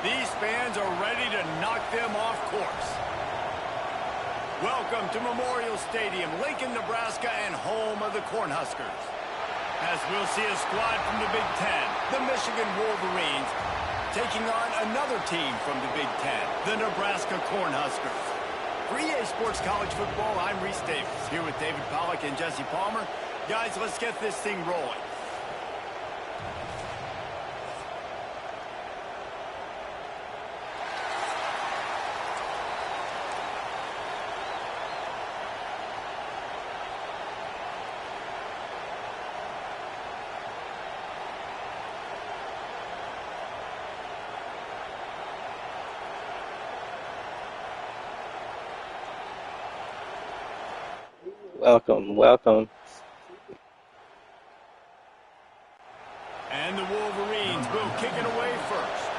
These fans are ready to knock them off course. Welcome to Memorial Stadium, Lincoln, Nebraska, and home of the Cornhuskers. As we'll see a squad from the Big Ten, the Michigan Wolverines, taking on another team from the Big Ten, the Nebraska Cornhuskers. For EA Sports College Football, I'm Reese Davis, here with David Pollack and Jesse Palmer. Guys, let's get this thing rolling. Welcome. And the Wolverines will kick it away first.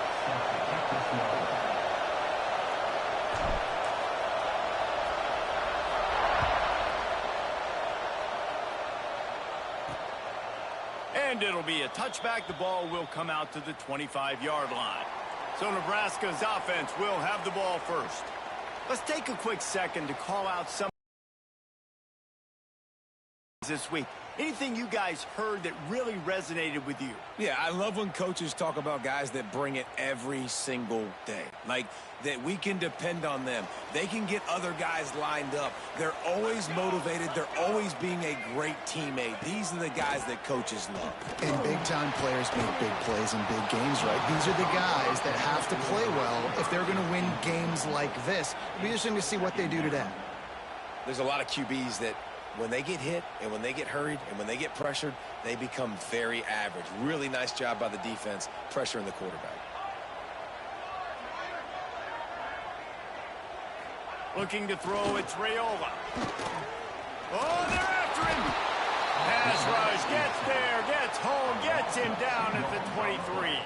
And it'll be a touchback. The ball will come out to the 25-yard line. So Nebraska's offense will have the ball first. Let's take a quick second to call out some this week. Anything you guys heard that really resonated with you? Yeah, I love when coaches talk about guys that bring it every single day. Like, that we can depend on them. They can get other guys lined up. They're always motivated. They're always being a great teammate. These are the guys that coaches love. And big-time players make big plays in big games, right? These are the guys that have to play well if they're going to win games like this. It'll be interesting to see what they do today. There's a lot of QBs that when they get hit and when they get hurried and when they get pressured, they become very average. Really nice job by the defense pressuring the quarterback. Looking to throw, it's Raiola. Oh, they're after him. Pass rush, gets there, gets home, gets him down at the 23.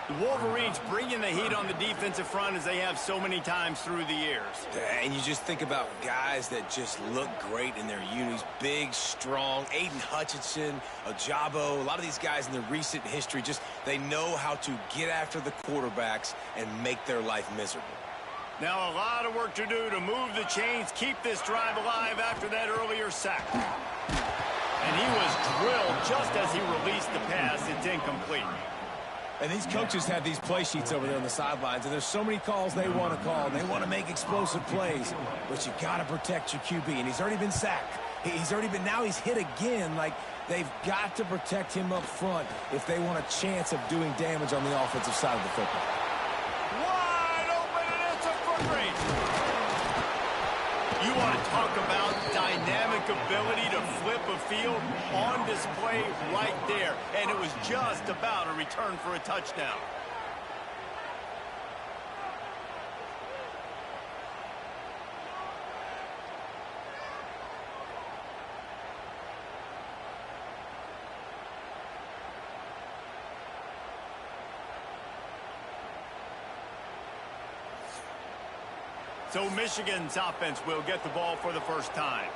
The Wolverines bringing the heat on the defensive front as they have so many times through the years. And you just think about guys that just look great in their unis. Big, strong, Aiden Hutchinson, Ojabo, a lot of these guys in the recent history, just they know how to get after the quarterbacks and make their life miserable. Now a lot of work to do to move the chains, keep this drive alive after that earlier sack. And he was drilled just as he released the pass. It's incomplete. And these coaches have these play sheets over there on the sidelines, and there's so many calls they want to call. They want to make explosive plays, but you got to protect your QB, and he's already been sacked. Now he's hit again. Like, they've got to protect him up front if they want a chance of doing damage on the offensive side of the football. Wide open, and it's a foot race. You want to talk about dynamic ability to flip a field on display right there. And it was just about a return for a touchdown. So Michigan's offense will get the ball for the first time.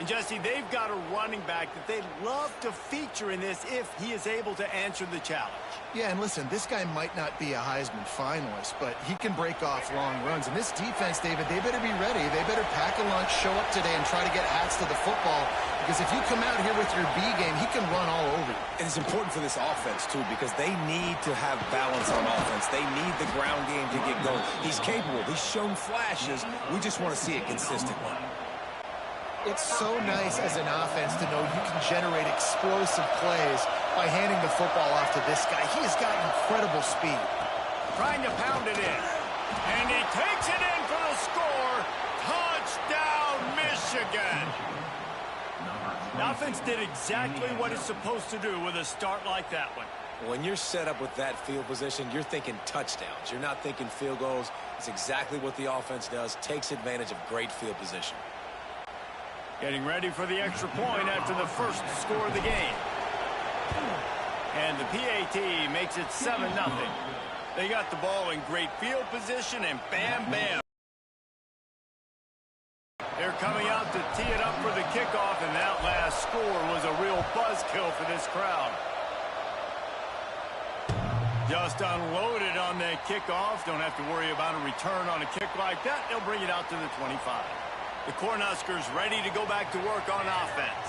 And Jesse, they've got a running back that they'd love to feature in this if he is able to answer the challenge. Yeah, and listen, this guy might not be a Heisman finalist, but he can break off long runs. And this defense, David, they better be ready. They better pack a lunch, show up today, and try to get hats to the football. Because if you come out here with your B game, he can run all over you. And it's important for this offense, too, because they need to have balance on offense. They need the ground game to get going. He's capable. He's shown flashes. We just want to see it consistently. It's so nice as an offense to know you can generate explosive plays by handing the football off to this guy. He has got incredible speed. Trying to pound it in. And he takes it in for the score. Touchdown, Michigan. The offense did exactly what it's supposed to do with a start like that one. When you're set up with that field position, you're thinking touchdowns. You're not thinking field goals. It's exactly what the offense does. Takes advantage of great field position. Getting ready for the extra point after the first score of the game. And the PAT makes it 7-0. They got the ball in great field position, and bam, bam. They're coming out to tee it up for the kickoff, and that last score was a real buzzkill for this crowd. Just unloaded on that kickoff. Don't have to worry about a return on a kick like that. They'll bring it out to the 25. The Cornhuskers ready to go back to work on offense.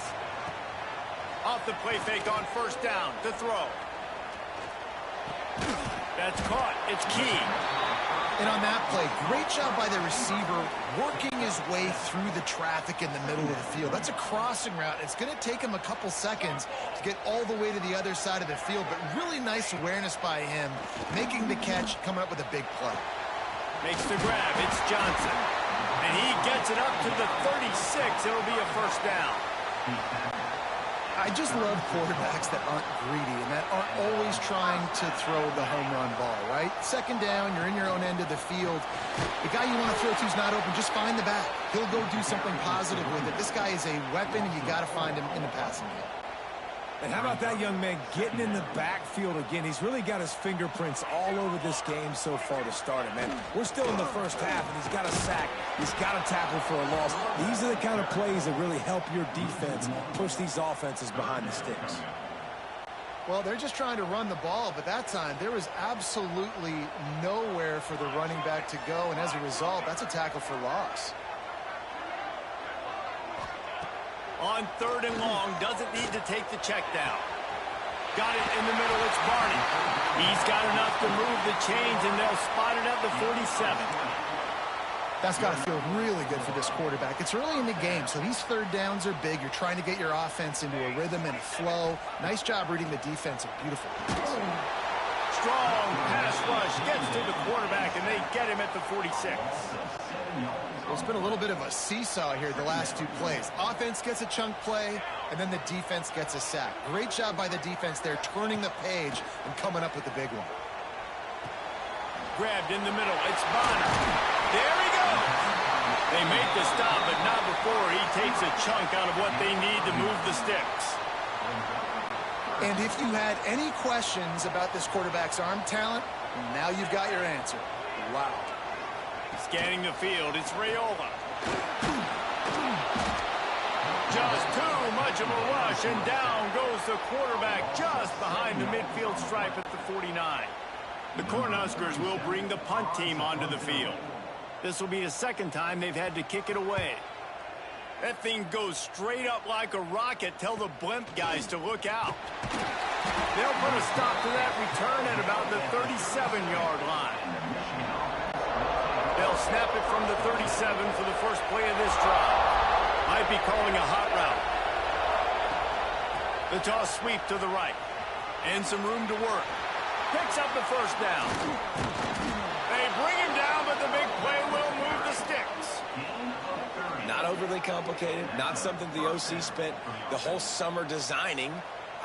Off the play fake on first down to throw. That's caught. It's key. And on that play, great job by the receiver working his way through the traffic in the middle of the field. That's a crossing route. It's going to take him a couple seconds to get all the way to the other side of the field, but really nice awareness by him, making the catch, coming up with a big play. Makes the grab. It's Johnson. And he gets it up to the 36. It'll be a first down. I just love quarterbacks that aren't greedy and that aren't always trying to throw the home run ball, right? Second down, you're in your own end of the field. The guy you want to throw to is not open. Just find the back. He'll go do something positive with it. This guy is a weapon, and you got to find him in the passing game. And how about that young man getting in the backfield again? He's really got his fingerprints all over this game so far to start it, man. We're still in the first half, and he's got a sack. He's got a tackle for a loss. These are the kind of plays that really help your defense push these offenses behind the sticks. Well, they're just trying to run the ball, but that time there was absolutely nowhere for the running back to go, and as a result, that's a tackle for loss. On third and long, doesn't need to take the check down. Got it in the middle, it's Barney. He's got enough to move the chains, and they'll spot it at the 47. That's got to feel really good for this quarterback. It's early in the game, so these third downs are big. You're trying to get your offense into a rhythm and a flow. Nice job reading the defense. A beautiful pass. Strong pass rush gets to the quarterback, and they get him at the 46. Well, it's been a little bit of a seesaw here the last two plays. Offense gets a chunk play, and then the defense gets a sack. Great job by the defense there, turning the page and coming up with the big one. Grabbed in the middle. It's Bonner. There he goes. They make the stop, but not before he takes a chunk out of what they need to move the sticks. And if you had any questions about this quarterback's arm talent, now you've got your answer. Wow. Scanning the field, it's Raiola. Just too much of a rush, and down goes the quarterback just behind the midfield stripe at the 49. The Cornhuskers will bring the punt team onto the field. This will be the second time they've had to kick it away. That thing goes straight up like a rocket. Tell the blimp guys to look out. They'll put a stop to that return at about the 37-yard line. They'll snap it from the 37 for the first play of this drive. Might be calling a hot route. The toss sweep to the right. And some room to work. Picks up the first down. They bring him down, but the big play will move the sticks. Not overly complicated, not something the OC spent the whole summer designing.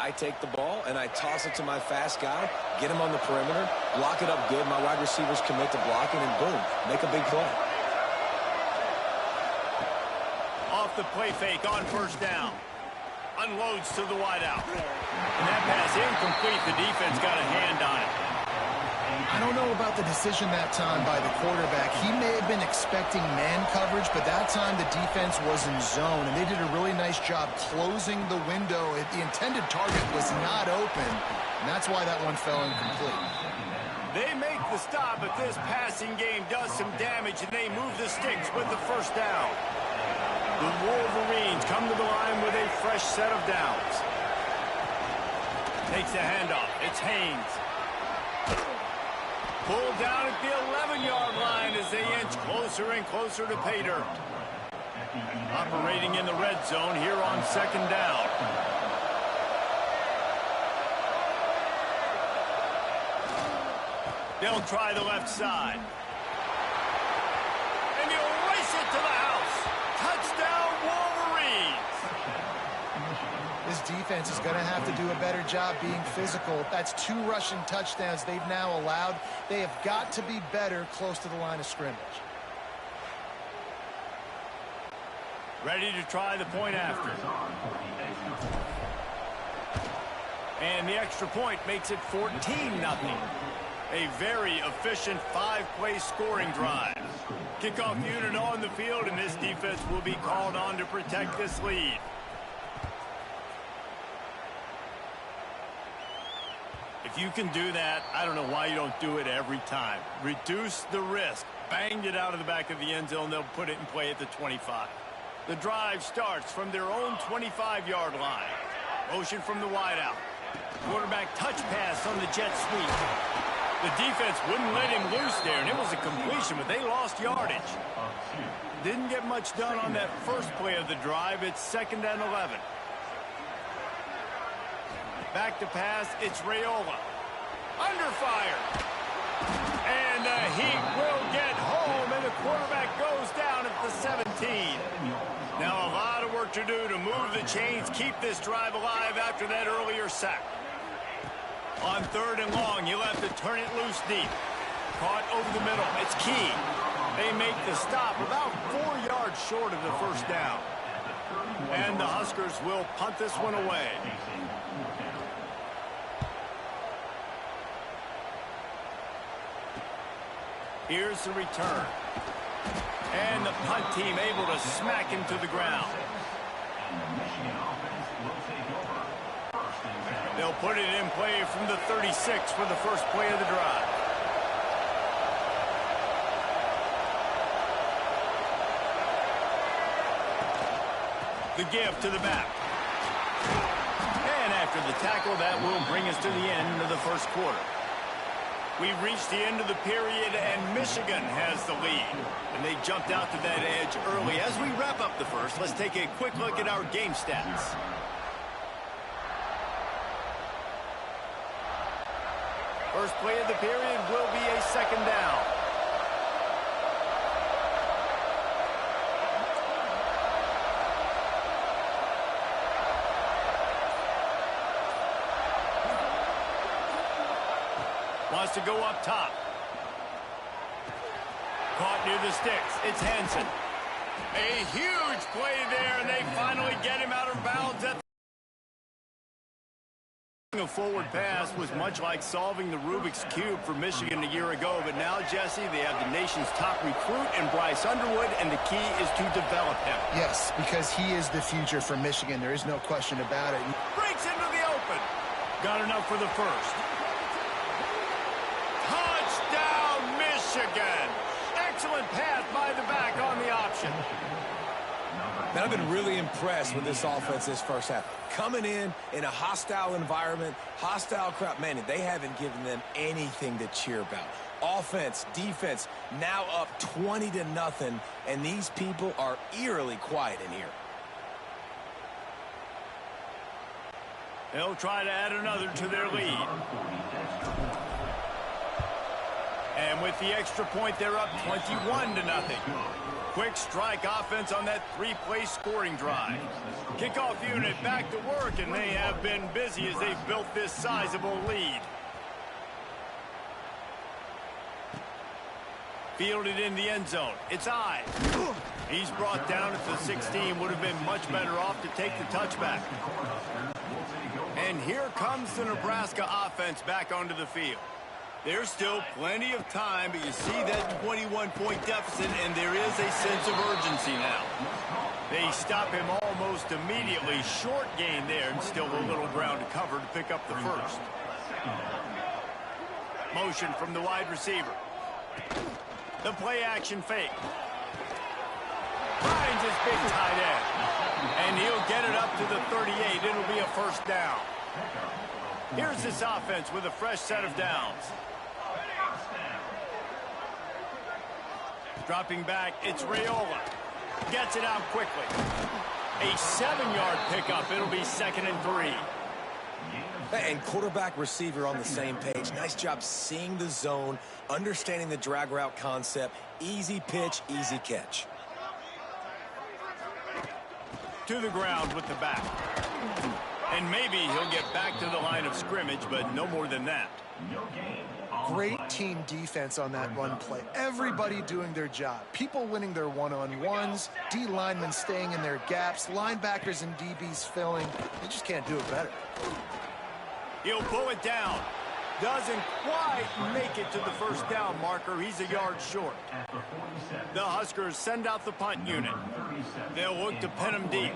I take the ball and I toss it to my fast guy, get him on the perimeter, block it up good. My wide receivers commit to blocking, and boom, make a big play. Off the play fake on first down. Unloads to the wideout. And that pass incomplete. The defense got a hand on it. I don't know about the decision that time by the quarterback. He may have been expecting man coverage, but that time the defense was in zone, and they did a really nice job closing the window. The intended target was not open, and that's why that one fell incomplete. They make the stop, but this passing game does some damage, and they move the sticks with the first down. The Wolverines come to the line with a fresh set of downs. Takes the handoff. It's Haynes. Pulled down at the 11-yard line as they inch closer and closer to pay dirt. Operating in the red zone here on second down. They'll try the left side. And he'll race it to the house. Touchdown, Wolverines. This defense is going to have to do a better job being physical. That's 2 rushing touchdowns they've now allowed. They have got to be better close to the line of scrimmage. Ready to try the point after. And the extra point makes it 14-0. A very efficient 5-play scoring drive. Kickoff unit on the field, and this defense will be called on to protect this lead. If you can do that, I don't know why you don't do it every time. Reduce the risk. Banged it out of the back of the end zone. They'll put it in play at the 25. The drive starts from their own 25-yard line. Motion from the wideout. Quarterback touch pass on the jet sweep. The defense wouldn't let him loose there, and it was a completion, but they lost yardage. Didn't get much done on that first play of the drive. It's 2nd and 11. Back to pass, it's Raiola. Under fire. And the Heat will get home, and the quarterback goes down at the 17. Now a lot of work to do to move the chains, keep this drive alive after that earlier sack. On 3rd and long, you'll have to turn it loose deep. Caught over the middle. It's key. They make the stop about 4 yards short of the first down. And the Huskers will punt this one away. Here's the return. And the punt team able to smack him to the ground. They'll put it in play from the 36 for the first play of the drive. The give to the back. And after the tackle, that will bring us to the end of the first quarter. We've reached the end of the period, and Michigan has the lead. And they jumped out to that edge early. As we wrap up the first, let's take a quick look at our game stats. First play of the period will be a 2nd down. Wants to go up top. Caught near the sticks. It's Hansen. A huge play there, and they finally get him out of bounds at a forward pass was much like solving the Rubik's Cube for Michigan a year ago, but now, Jesse, they have the nation's top recruit in Bryce Underwood, and the key is to develop him. Yes, because he is the future for Michigan. There is no question about it. Breaks into the open. Got enough for the first. Touchdown, Michigan. Excellent pass by the back on the option. Man, I've been really impressed with this offense this first half. Coming in a hostile environment, hostile crowd. Man, they haven't given them anything to cheer about. Offense, defense, now up 20-0, and these people are eerily quiet in here. They'll try to add another to their lead. And with the extra point, they're up 21-0. Quick strike offense on that three-play scoring drive. Kickoff unit back to work, and they have been busy as they've built this sizable lead. Fielded in the end zone. It's I. He's brought down at the 16. Would have been much better off to take the touchback. And here comes the Nebraska offense back onto the field. There's still plenty of time, but you see that 21-point deficit, and there is a sense of urgency now. They stop him almost immediately. Short gain there, and still a little ground to cover to pick up the first. Motion from the wide receiver. The play-action fake. Finds his big tight end. And he'll get it up to the 38. It'll be a first down. Here's this offense with a fresh set of downs. Dropping back, it's Raiola. Gets it out quickly. A 7-yard pickup. It'll be 2nd and 3. And quarterback receiver on the same page. Nice job seeing the zone, understanding the drag route concept. Easy pitch, easy catch. To the ground with the back. And maybe he'll get back to the line of scrimmage, but no more than that. Great team defense on that run play. Everybody doing their job. People winning their one-on-ones, D linemen staying in their gaps, linebackers and DBs filling. You just can't do it better. He'll pull it down. Doesn't quite make it to the first down marker. He's a yard short. The Huskers send out the punt unit. They'll look to pin him deep.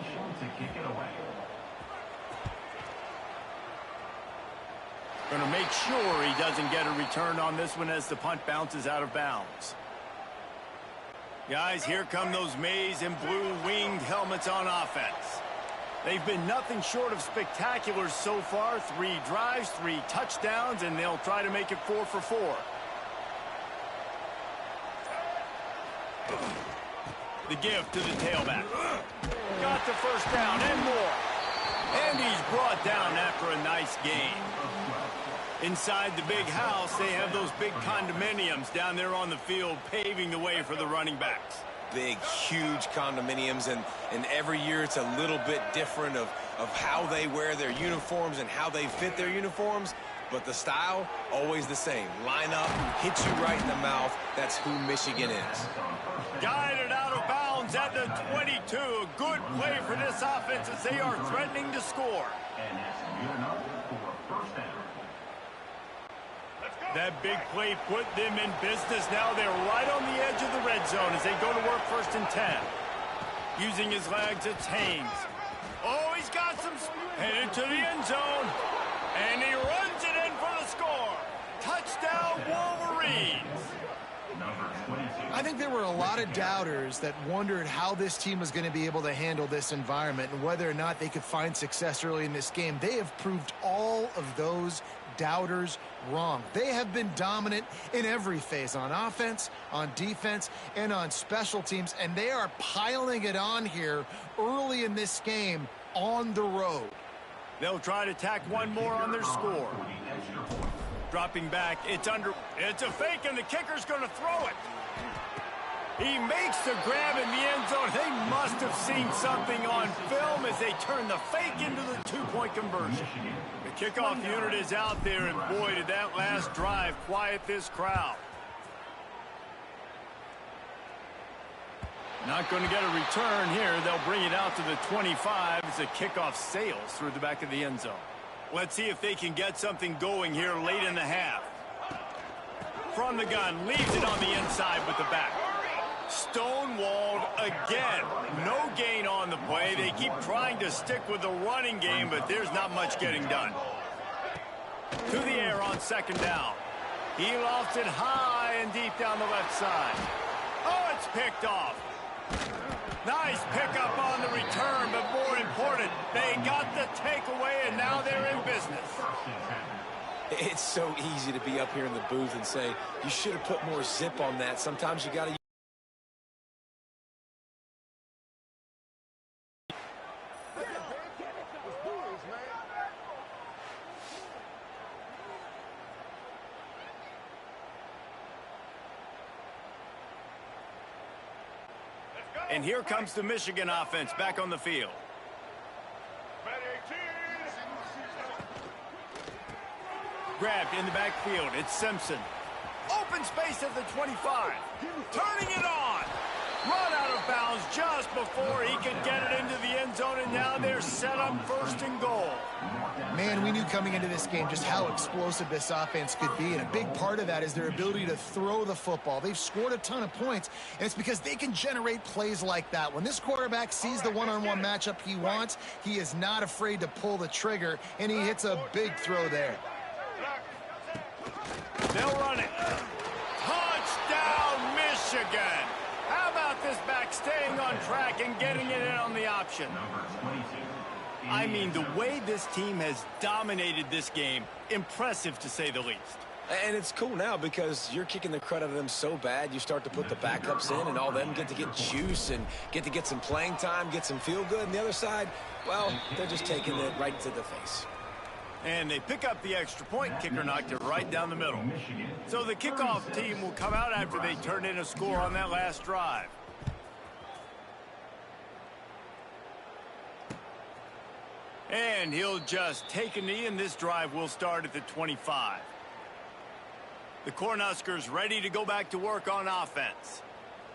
Going to make sure he doesn't get a return on this one as the punt bounces out of bounds. Guys, here come those maize and blue winged helmets on offense. They've been nothing short of spectacular so far. 3 drives, 3 touchdowns, and they'll try to make it 4 for 4. The give to the tailback. Got the first down and more. And he's brought down after a nice gain. Inside the big house, they have those big condominiums down there on the field paving the way for the running backs. Big, huge condominiums, and every year it's a little bit different of how they wear their uniforms and how they fit their uniforms. But the style, always the same. Line up, hit you right in the mouth. That's who Michigan is. Guided out of bounds at the 22. A good play for this offense as they are threatening to score. That big play put them in business. Now they're right on the edge of the red zone as they go to work 1st and 10. Using his legs, it's Haynes. Oh, he's got some... Headed to the end zone. And he runs it in for the score. Touchdown, Wolverines. I think there were a lot of doubters that wondered how this team was going to be able to handle this environment and whether or not they could find success early in this game. They have proved all of those doubters wrong. They have been dominant in every phase, on offense, on defense, and on special teams, and they are piling it on here early in this game on the road. They'll try to tack one more on their score. Dropping back, it's a fake, and the kicker's going to throw it. He makes the grab in the end zone. They must have seen something on film as they turn the fake into the 2-point conversion. The kickoff unit is out there, and boy, did that last drive quiet this crowd. Not going to get a return here. They'll bring it out to the 25 as the kickoff sails through the back of the end zone. Let's see if they can get something going here late in the half. From the gun, leaves it on the inside with the back. Stonewalled again. No gain on the play. They keep trying to stick with the running game, but there's not much getting done. To the air on 2nd down. He lofts it high and deep down the left side. Oh, it's picked off. Nice pickup on the return, but more important, they got the takeaway, and now they're in business. It's so easy to be up here in the booth and say, you should have put more zip on that. Sometimes you got to... And here comes the Michigan offense back on the field. Grabbed in the backfield. It's Simpson. Open space at the 25. Turning it on. Run out of bounds just before he could get it into the end zone, and now they're set up 1st and goal. Man, we knew coming into this game just how explosive this offense could be, and a big part of that is their ability to throw the football. They've scored a ton of points, and it's because they can generate plays like that. When this quarterback sees the one-on-one matchup he wants, he is not afraid to pull the trigger, and he hits a big throw there. They'll run it. Touchdown, Michigan. How about this back staying on track and getting it in on the option? I mean, the way this team has dominated this game, impressive to say the least. And it's cool now because you're kicking the crud out of them so bad, you start to put the backups in, and all them get to get juice and get some playing time, get some feel good. And the other side, well, they're just taking it right to the face. And they pick up the extra point. Kicker knocked it right down the middle. So the kickoff team will come out after they turn in a score on that last drive. And he'll just take a knee, and this drive will start at the 25. The Cornhuskers ready to go back to work on offense.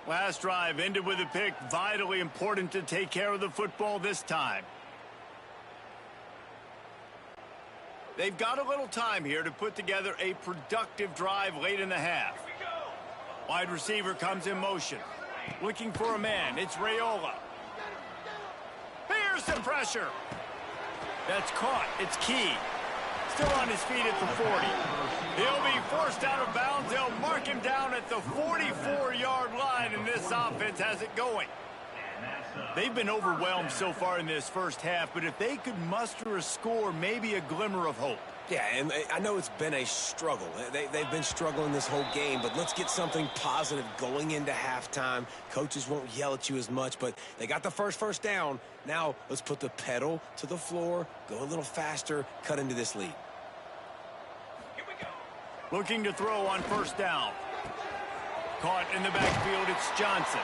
Last drive ended with a pick. Vitally important to take care of the football this time. They've got a little time here to put together a productive drive late in the half. Wide receiver comes in motion. Looking for a man. It's Raiola. Here's the pressure. That's caught. It's Key. still on his feet at the 40. He'll be forced out of bounds. They'll mark him down at the 44-yard line, and this offense has it going. They've been overwhelmed so far in this first half, but if they could muster a score, maybe a glimmer of hope. Yeah, and I know it's been a struggle. They've been struggling this whole game, but let's get something positive going into halftime. Coaches won't yell at you as much, but they got the first down. Now let's put the pedal to the floor, go a little faster, cut into this lead. Here we go. Looking to throw on first down. Caught in the backfield, it's Johnson.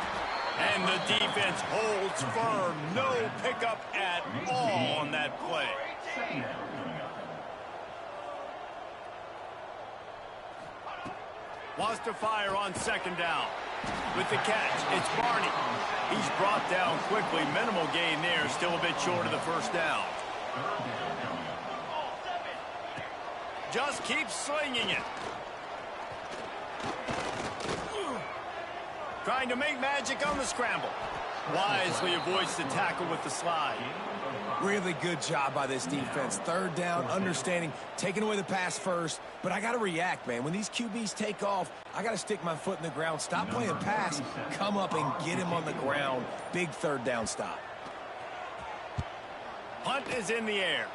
And the defense holds firm. No pickup at all on that play. Wants to fire on second down. With the catch, it's Barney. He's brought down quickly. Minimal gain there. Still a bit short of the first down. Just keeps slinging it. Trying to make magic on the scramble. Wisely avoids the tackle with the slide. Really good job by this defense. Third down, understanding, taking away the pass first. But I got to react, man. When these QBs take off, I got to stick my foot in the ground. Stop playing pass. Come up and get him on the ground. Big third down stop. Punt is in the air.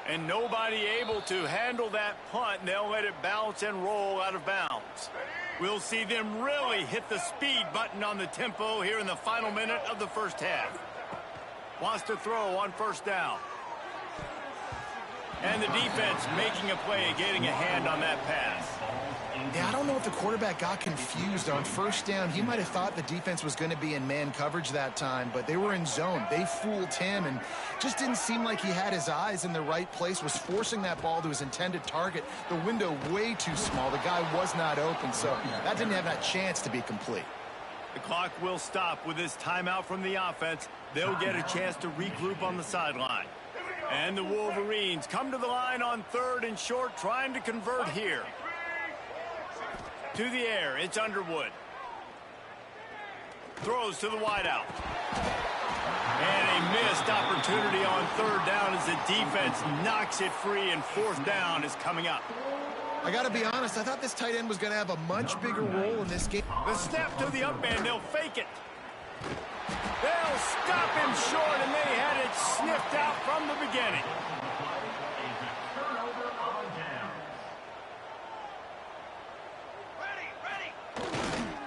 And nobody able to handle that punt. And they'll let it bounce and roll out of bounds. We'll see them really hit the speed button on the tempo here in the final minute of the first half. Wants to throw on first down. And the defense making a play, getting a hand on that pass. Yeah, I don't know if the quarterback got confused on first down. He might have thought the defense was going to be in man coverage that time, but they were in zone. They fooled him and just didn't seem like he had his eyes in the right place, was forcing that ball to his intended target. The window way too small. The guy was not open, so that didn't have that chance to be complete. The clock will stop with this timeout from the offense. They'll get a chance to regroup on the sideline. And the Wolverines come to the line on third and short, trying to convert here. To the air, it's Underwood. Throws to the wideout. And a missed opportunity on third down as the defense knocks it free, and fourth down is coming up. I got to be honest, I thought this tight end was going to have a much bigger role in this game. The snap to the up man, they'll fake it. They'll stop him short, and they had it sniffed out from the beginning.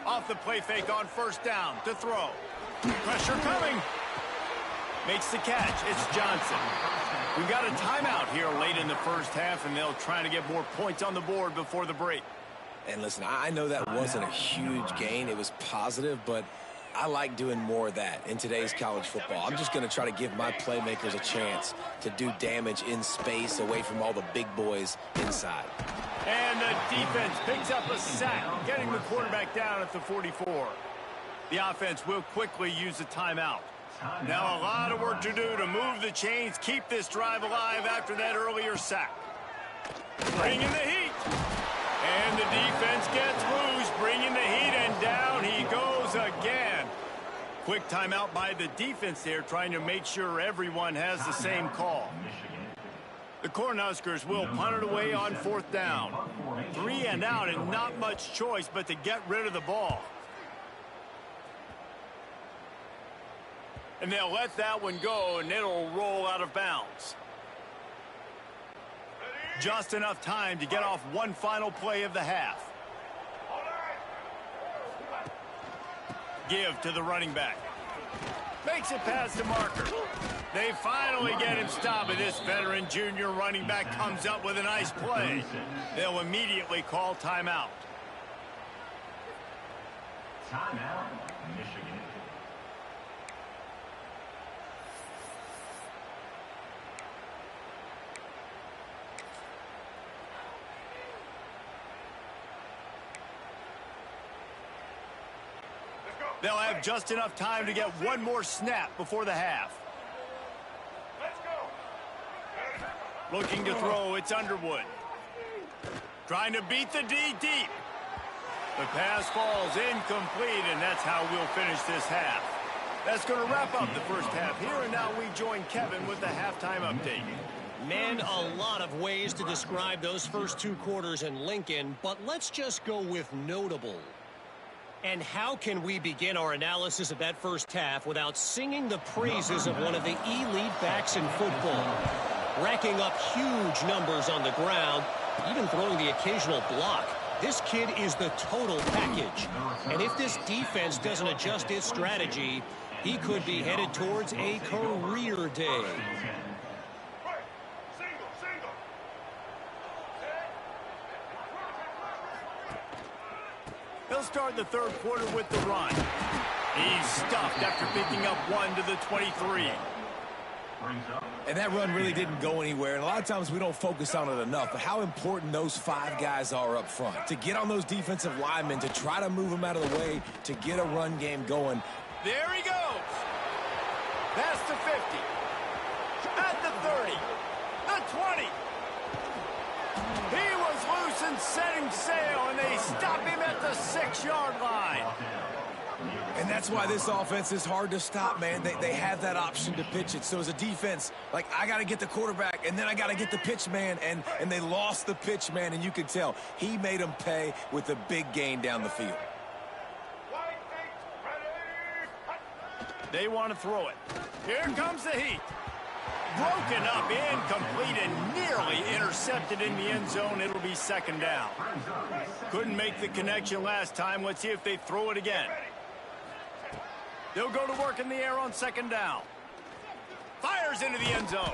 Off the play fake on first down to throw. Pressure coming. Makes the catch. It's Johnson. We've got a timeout here late in the first half, and they'll try to get more points on the board before the break. And listen, I know that wasn't a huge gain. It was positive, but I like doing more of that in today's college football. I'm just going to try to give my playmakers a chance to do damage in space away from all the big boys inside. And the defense picks up a sack, getting the quarterback down at the 44. The offense will quickly use a timeout. Now a lot of work to do to move the chains, keep this drive alive after that earlier sack. Bringing the heat. And the defense gets loose, bringing the heat, and down he goes again. Quick timeout by the defense there, trying to make sure everyone has the same call. The Cornhuskers will punt it away on fourth down. 3 and out, and not much choice but to get rid of the ball. And they'll let that one go, and it'll roll out of bounds. Just enough time to get off one final play of the half. Give to the running back. Makes it past the marker. They finally get him stopped, and this veteran junior running back comes up with a nice play. They'll immediately call timeout. Timeout, Michigan. They'll have just enough time to get one more snap before the half. Looking to throw, it's Underwood. Trying to beat the D deep. The pass falls incomplete, and that's how we'll finish this half. That's going to wrap up the first half here, and now we join Kevin with the halftime update. Man, a lot of ways to describe those first two quarters in Lincoln, but let's just go with notable. And how can we begin our analysis of that first half without singing the praises of one of the elite backs in football? Racking up huge numbers on the ground, even throwing the occasional block. This kid is the total package. And if this defense doesn't adjust its strategy, he could be headed towards a career day. He'll start the third quarter with the run. He's stuffed after picking up one to the 23. And that run really didn't go anywhere. And a lot of times we don't focus on it enough. But how important those 5 guys are up front. To get on those defensive linemen, to try to move them out of the way, to get a run game going. There he goes. That's the 50. At the 30. The 20. He was loose and setting sail, and they stop him at the 6-yard line. And that's why this offense is hard to stop, man. They have that option to pitch it. So as a defense, like, I got to get the quarterback, and then I got to get the pitch man, and they lost the pitch man, and you can tell. He made them pay with a big gain down the field. They want to throw it. Here comes the heat. Broken up, incomplete, and nearly intercepted in the end zone. It'll be second down. Couldn't make the connection last time. Let's see if they throw it again. They'll go to work in the air on second down. Fires into the end zone.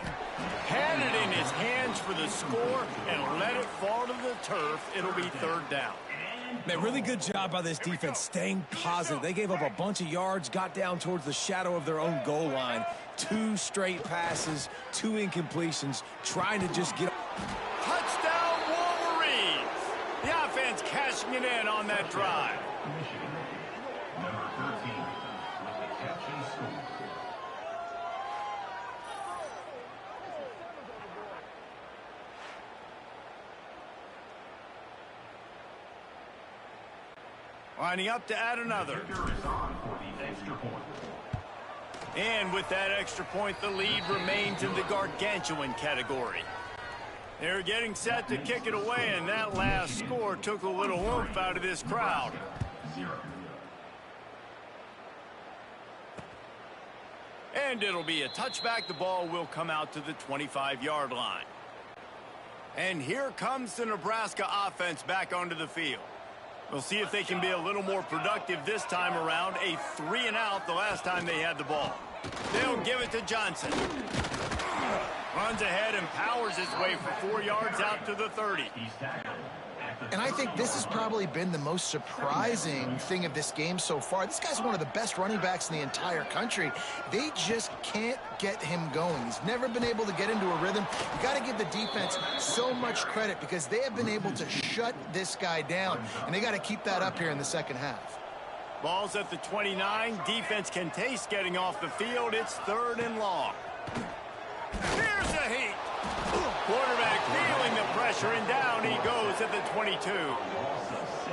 Had it in his hands for the score and let it fall to the turf. It'll be third down. Man, really good job by this defense staying positive. They gave up a bunch of yards, got down towards the shadow of their own goal line. 2 straight passes, 2 incompletions, trying to just get... Touchdown, Wolverines! The offense cashing it in on that drive. Michigan, number 13, with the catch and score. Lining up to add another. Kicker is on for the extra point. And with that extra point, the lead remains in the gargantuan category. They're getting set to kick it away, and that last score took a little oomph out of this crowd. 0. And it'll be a touchback. The ball will come out to the 25-yard line. And here comes the Nebraska offense back onto the field. We'll see if they can be a little more productive this time around. A 3-and-out the last time they had the ball. They'll give it to Johnson. Runs ahead and powers his way for 4 yards out to the 30. And I think this has probably been the most surprising thing of this game so far. This guy's one of the best running backs in the entire country. They just can't get him going. He's never been able to get into a rhythm. You got to give the defense so much credit because they have been able to shut this guy down, and they got to keep that up here in the second half. Ball's at the 29. Defense can taste getting off the field. It's 3rd and long. Here's the heat. Quarterback feeling the pressure, and down he goes at the 22.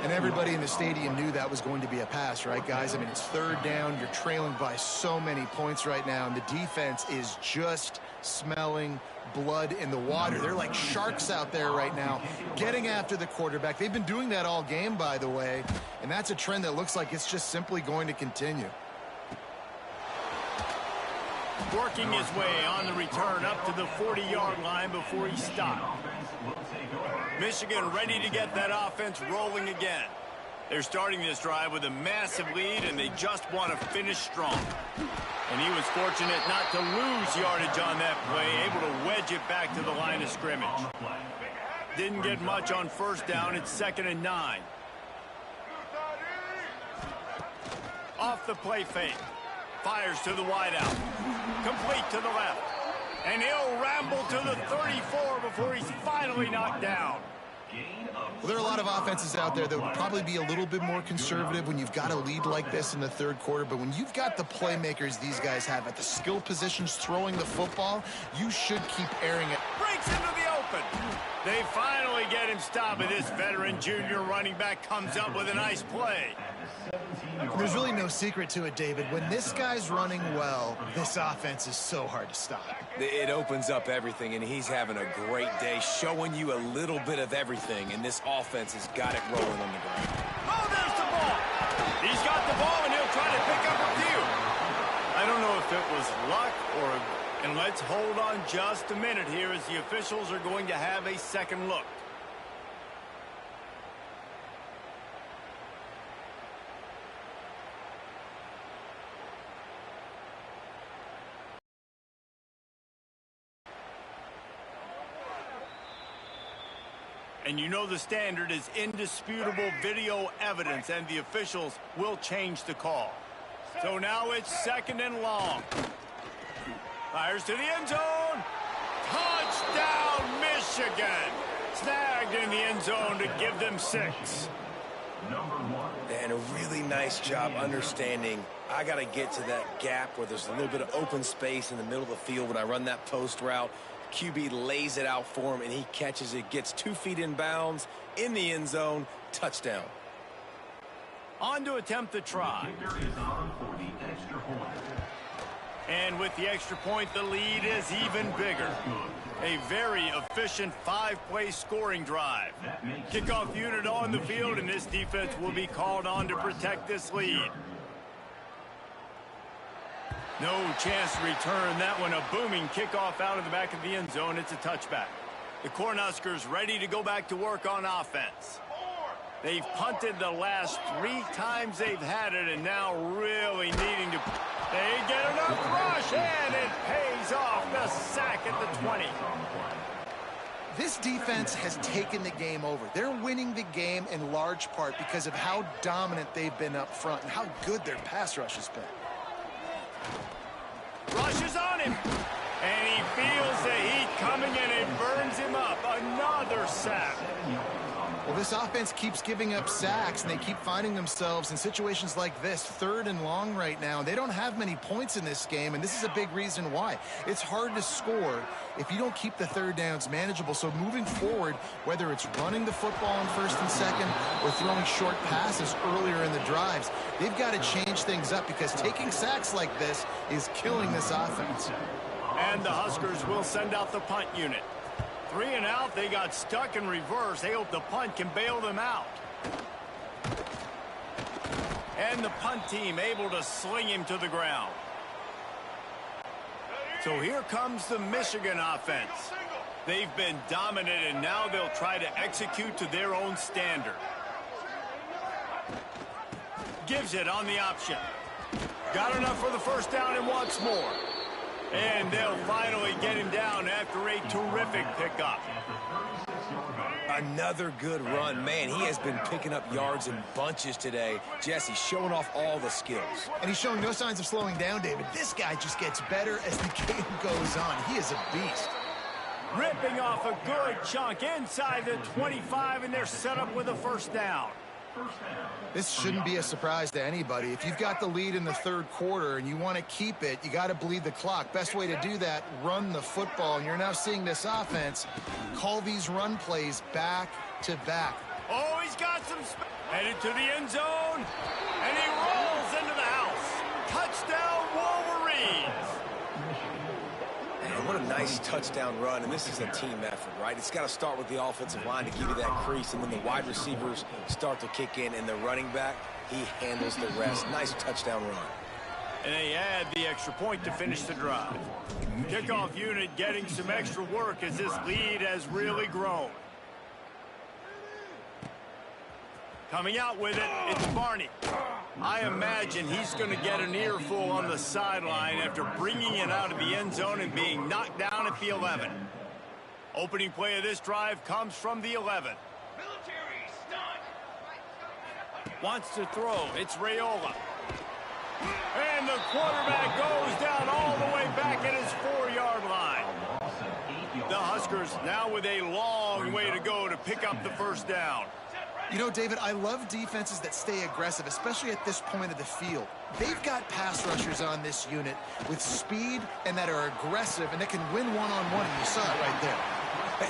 And everybody in the stadium knew that was going to be a pass, right, guys? I mean, it's 3rd down. You're trailing by so many points right now, and the defense is just smelling blood in the water. They're like sharks out there right now, getting after the quarterback. They've been doing that all game, by the way, and that's a trend that looks like it's just simply going to continue. Working his way on the return up to the 40-yard line before he stopped. Michigan ready to get that offense rolling again. They're starting this drive with a massive lead, and they just want to finish strong. And he was fortunate not to lose yardage on that play, able to wedge it back to the line of scrimmage. Didn't get much on first down. It's 2nd and 9. Off the play fake. Fires to the wideout. Complete to the left. And he'll ramble to the 34 before he's finally knocked down. Well, there are a lot of offenses out there that would probably be a little bit more conservative when you've got a lead like this in the 3rd quarter. But when you've got the playmakers these guys have at the skill positions throwing the football, you should keep airing it. Breaks into the open. They finally get him stopped, and this veteran junior running back comes up with a nice play. There's really no secret to it, David. When this guy's running well, this offense is so hard to stop. It opens up everything, and he's having a great day, showing you a little bit of everything, and this offense has got it rolling on the ground. Oh, there's the ball. He's got the ball, and he'll try to pick up a few. I don't know if it was luck or a... And let's hold on just a minute here as the officials are going to have a second look. And you know the standard is indisputable video evidence, and the officials will change the call. So now it's 2nd and long. Fires to the end zone. Touchdown, Michigan. Snagged in the end zone to give them 6. And a really nice job understanding I got to get to that gap where there's a little bit of open space in the middle of the field when I run that post route. QB lays it out for him, and he catches it, gets 2 feet in bounds in the end zone. Touchdown. On to attempt the try. And with the extra point, the lead is even bigger. A very efficient 5-play scoring drive. Kickoff unit on the field, and this defense will be called on to protect this lead. No chance to return that one. A booming kickoff out of the back of the end zone. It's a touchback. The Cornhuskers ready to go back to work on offense. They've punted the last 3 times they've had it, and now really needing to... They get enough rush, and it pays off. The sack at the 20. This defense has taken the game over. They're winning the game in large part because of how dominant they've been up front and how good their pass rush has been. Rushes on him, and he feels the heat coming, and it burns him up. Another sack. Well, this offense keeps giving up sacks, and they keep finding themselves in situations like this, 3rd and long right now. They don't have many points in this game, and this is a big reason why. It's hard to score if you don't keep the 3rd downs manageable. So moving forward, whether it's running the football on 1st and 2nd or throwing short passes earlier in the drives, they've got to change things up because taking sacks like this is killing this offense. And the Huskers will send out the punt unit. 3 and out, they got stuck in reverse. They hope the punt can bail them out. And the punt team able to sling him to the ground. So here comes the Michigan offense. They've been dominant, and now they'll try to execute to their own standard. Gives it on the option. Got enough for the first down and wants more. And they'll finally get him down after a terrific pickup. Another good run. Man, he has been picking up yards in bunches today. Jesse showing off all the skills. And he's showing no signs of slowing down, David. This guy just gets better as the game goes on. He is a beast. Ripping off a good chunk inside the 25, and they're set up with a first down. This shouldn't be a surprise to anybody. If you've got the lead in the 3rd quarter and you want to keep it, you got to bleed the clock. Best way to do that, run the football. And you're now seeing this offense call these run plays back to back. Oh, he's got some headed to the end zone, and he rolls into the house. Touchdown, Wolverines. Man, what a nice touchdown run, and this is a team effort, right? It's got to start with the offensive line to give you that crease, and then the wide receivers start to kick in, and the running back, he handles the rest. Nice touchdown run. And they add the extra point to finish the drive. Kickoff unit getting some extra work as this lead has really grown. Coming out with it, it's Barney. I imagine he's going to get an earful on the sideline after bringing it out of the end zone and being knocked down at the 11. Opening play of this drive comes from the 11. Wants to throw. It's Raiola. And the quarterback goes down all the way back at his 4-yard line. The Huskers now with a long way to go to pick up the first down. You know, David, I love defenses that stay aggressive, especially at this point of the field. They've got pass rushers on this unit with speed and that are aggressive and that can win one-on-one, and you saw it right there.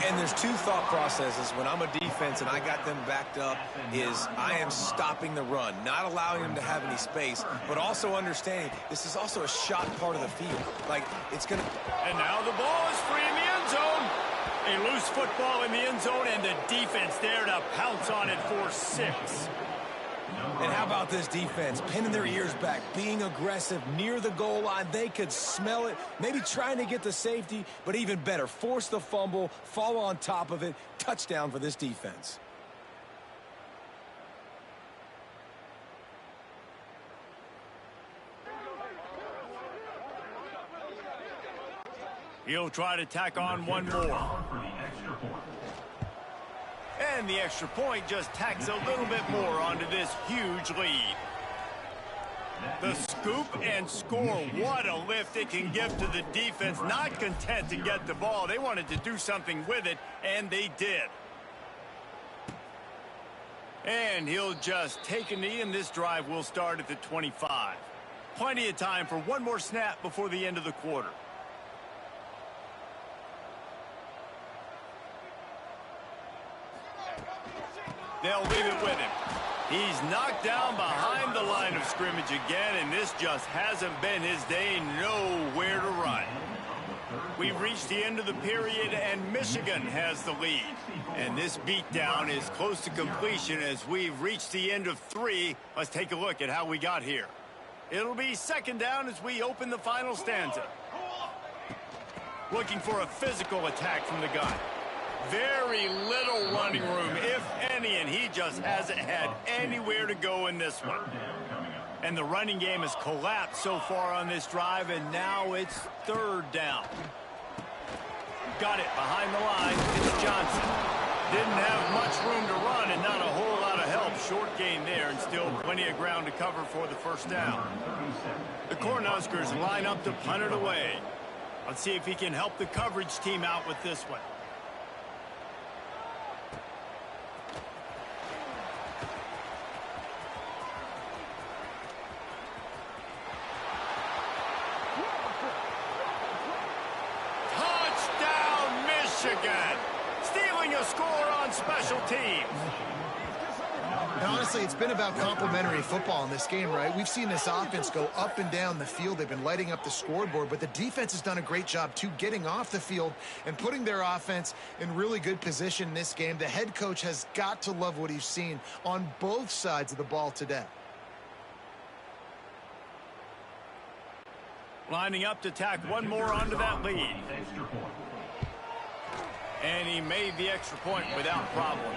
And there's two thought processes when I'm a defense and I got them backed up is I am stopping the run, not allowing them to have any space, but also understanding this is also a shot part of the field. Like, it's going to... And now the ball is free in the end zone. A loose football in the end zone, and the defense there to pounce on it for 6. And how about this defense? Pinning their ears back, being aggressive near the goal line. They could smell it, maybe trying to get the safety, but even better, force the fumble, fall on top of it. Touchdown for this defense. He'll try to tack on one more. And the extra point just tacks a little bit more onto this huge lead. The scoop and score. What a lift it can give to the defense. Not content to get the ball. They wanted to do something with it, and they did. And he'll just take a knee, and this drive will start at the 25. Plenty of time for one more snap before the end of the quarter. They'll leave it with him. He's knocked down behind the line of scrimmage again, and this just hasn't been his day. Nowhere to run. We've reached the end of the period, and Michigan has the lead. And this beatdown is close to completion as we've reached the end of 3. Let's take a look at how we got here. It'll be second down as we open the final stanza. Looking for a physical attack from the gun. Very little running room, if any, and he just hasn't had anywhere to go in this one. And the running game has collapsed so far on this drive, and now it's third down. Got it behind the line. It's Johnson. Didn't have much room to run and not a whole lot of help. Short gain there, and still plenty of ground to cover for the first down. The Cornhuskers line up to punt it away. Let's see if he can help the coverage team out with this one. Michigan stealing a score on special teams. Now, honestly, it's been about complementary football in this game, right? We've seen this offense go up and down the field. They've been lighting up the scoreboard, but the defense has done a great job, too, getting off the field and putting their offense in really good position in this game. The head coach has got to love what he's seen on both sides of the ball today. Lining up to tack one more onto that lead. And he made the extra point without problem.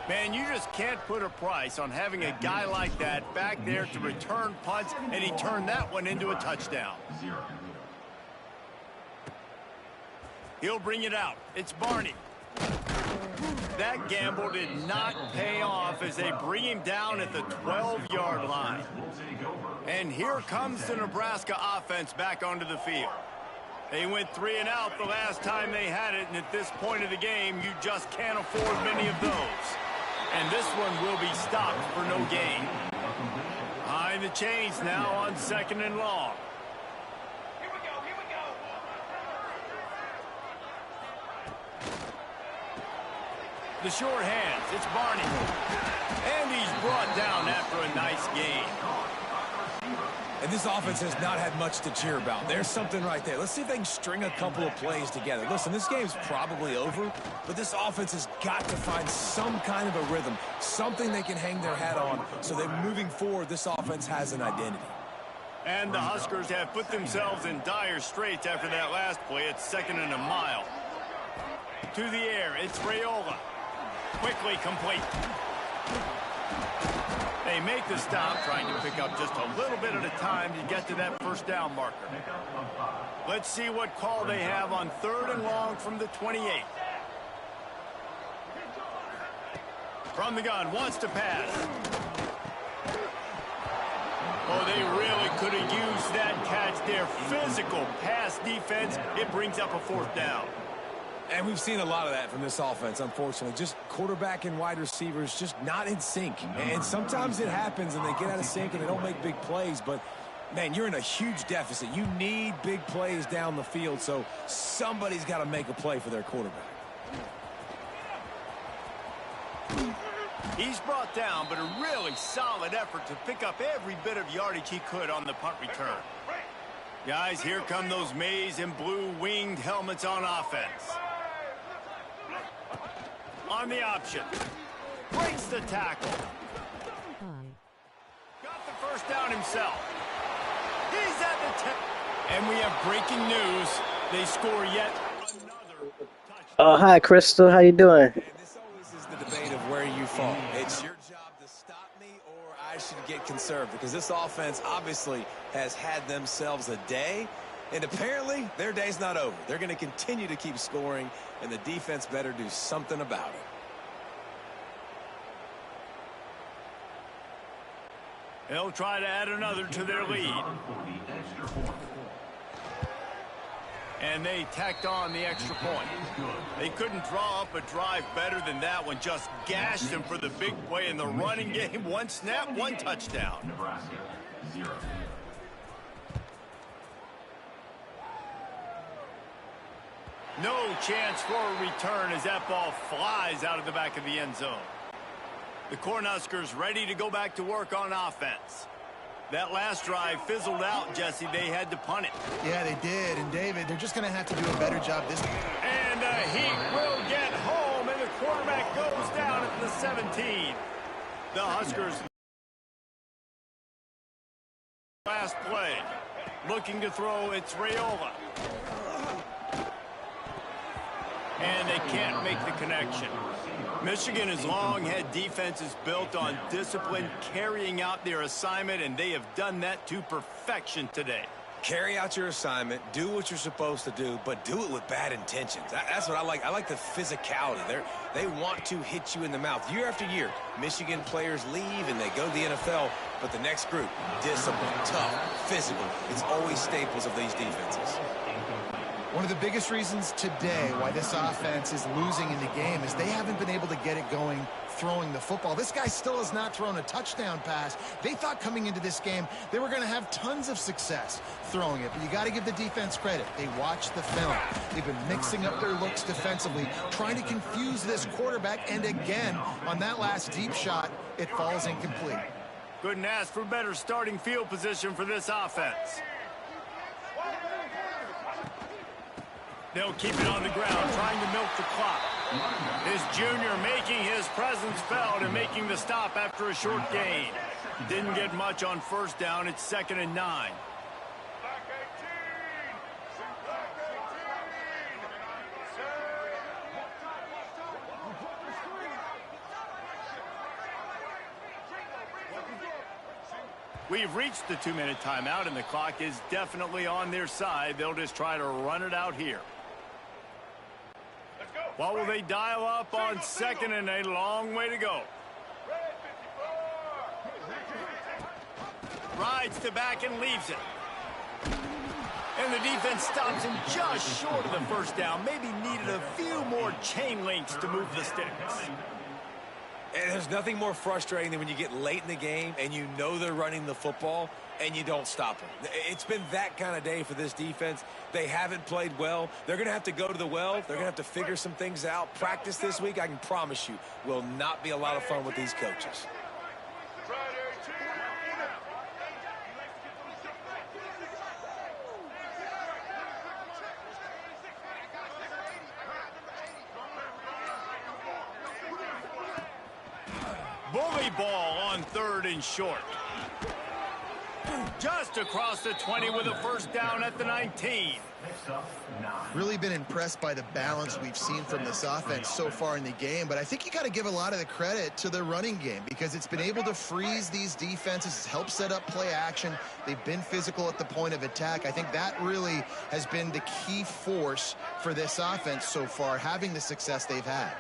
Man, you just can't put a price on having a guy like that back there to return punts, and he turned that one into a touchdown. He'll bring it out. It's Barney. That gamble did not pay off as they bring him down at the 12-yard line. And here comes the Nebraska offense back onto the field. They went 3 and out the last time they had it, and at this point of the game, you just can't afford many of those. And this one will be stopped for no gain. Behind the chains now on second and long. Here we go. The short hands, it's Barney. And he's brought down after a nice gain. And this offense has not had much to cheer about. There's something right there. Let's see if they can string a couple of plays together. Listen, this game's probably over, but this offense has got to find some kind of a rhythm, something they can hang their hat on so that moving forward, this offense has an identity. And the Huskers have put themselves in dire straits after that last play. It's second and a mile. To the air, it's Raiola. Quickly complete. They make the stop, trying to pick up just a little bit at a time to get to that first down marker. Let's see what call they have on third and long from the 28. From the gun, wants to pass. Oh, they really could have used that catch there. Physical pass defense. It brings up a fourth down. And we've seen a lot of that from this offense, unfortunately. Just quarterback and wide receivers just not in sync. And sometimes it happens and they get out of sync and they don't make big plays. But Man, you're in a huge deficit. You need big plays down the field, so somebody's got to make a play for their quarterback. He's brought down, but a really solid effort to pick up every bit of yardage he could on the punt return. Guys, here come those maize and blue winged helmets on offense. On the option. Breaks the tackle. Got the first down himself. He's at the 10. And we have breaking news. They score yet another touchdown. Oh, hi, Crystal. How you doing? And this always is the debate of where you fall. It's your job to stop me, or I should get conserved, because this offense obviously has had themselves a day, and apparently their day's not over. They're going to continue to keep scoring, and the defense better do something about it. They'll try to add another to their lead. And they tacked on the extra point. They couldn't draw up a drive better than that one. Just gashed them for the big play in the running game. One snap, one touchdown. Nebraska, 0. No chance for a return as that ball flies out of the back of the end zone. The Cornhuskers ready to go back to work on offense. That last drive fizzled out, Jesse. They had to punt it. Yeah, they did. And, David, they're just going to have to do a better job this time. And the Heat will get home, and the quarterback goes down at the 17. The Huskers last play. Looking to throw, it's Raiola. And they can't make the connection. Michigan has long had defenses built on discipline, carrying out their assignment, and they have done that to perfection today. Carry out your assignment, do what you're supposed to do, but do it with bad intentions. That's what I like. I like the physicality. They want to hit you in the mouth. Year after year, Michigan players leave and they go to the NFL, but the next group, discipline, tough, physical. It's always staples of these defenses. One of the biggest reasons today why this offense is losing in the game is they haven't been able to get it going throwing the football. This guy still has not thrown a touchdown pass. They thought coming into this game they were going to have tons of success throwing it, but you got to give the defense credit. They watched the film. They've been mixing up their looks defensively, trying to confuse this quarterback, and again, on that last deep shot, it falls incomplete. Couldn't ask for better starting field position for this offense. They'll keep it on the ground, trying to milk the clock. This junior making his presence felt and making the stop after a short gain. Didn't get much on first down. It's 2nd and 9. We've reached the 2-minute timeout, and the clock is definitely on their side. They'll just try to run it out here. What will they dial up on 2nd and a long way to go? Rides the back and leaves it. And the defense stops him just short of the first down. Maybe needed a few more chain links to move the sticks. And there's nothing more frustrating than when you get late in the game and you know they're running the football and you don't stop them. It's been that kind of day for this defense. They haven't played well. They're going to have to go to the well. They're going to have to figure some things out. Practice this week, I can promise you, will not be a lot of fun with these coaches. Bully ball on 3rd and short. Just across the 20 with a first down at the 19. Really been impressed by the balance we've seen from this offense so far in the game, but I think you got to give a lot of the credit to the running game because it's been able to freeze these defenses, help set up play action. They've been physical at the point of attack. I think that really has been the key force for this offense so far, having the success they've had.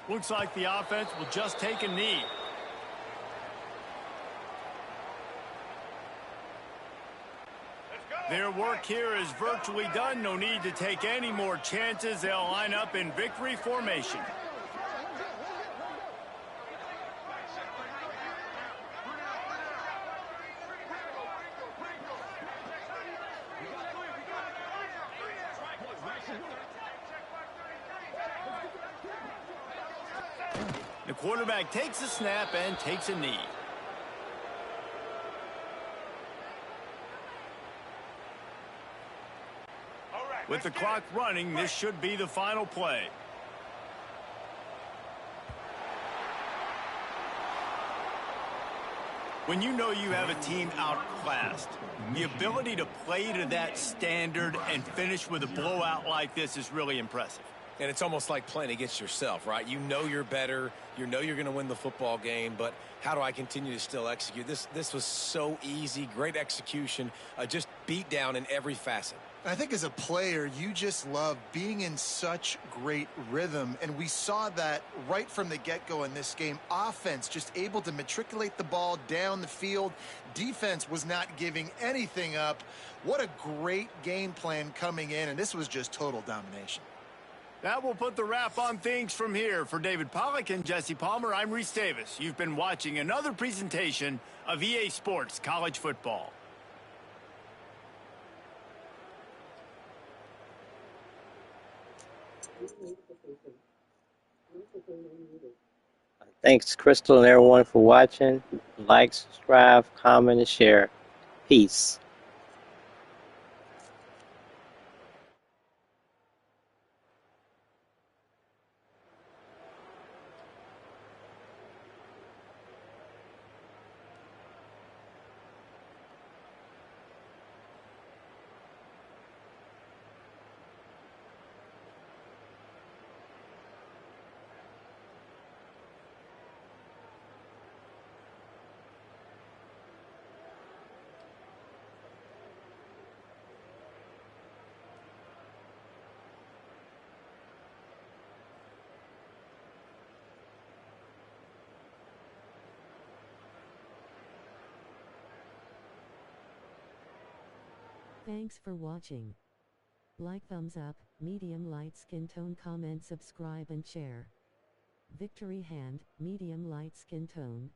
Looks like the offense will just take a knee. Their work here is virtually done. No need to take any more chances. They'll line up in victory formation. The quarterback takes a snap and takes a knee. With the clock running, this should be the final play. When you know you have a team outclassed, the ability to play to that standard and finish with a blowout like this is really impressive. And it's almost like playing against yourself, right? You know you're better. You know you're going to win the football game, but how do I continue to still execute? This was so easy, great execution, just beat down in every facet. I think as a player, you just love being in such great rhythm, and we saw that right from the get-go in this game. Offense just able to matriculate the ball down the field. Defense was not giving anything up. What a great game plan coming in, and this was just total domination. That will put the wrap on things from here. For David Pollack and Jesse Palmer, I'm Reese Davis. You've been watching another presentation of EA Sports College Football. Thanks, Crystal, and everyone for watching. Like, subscribe, comment, and share. Peace. Thanks for watching. Like, thumbs up, medium light skin tone, comment, subscribe and share. Victory hand, medium light skin tone.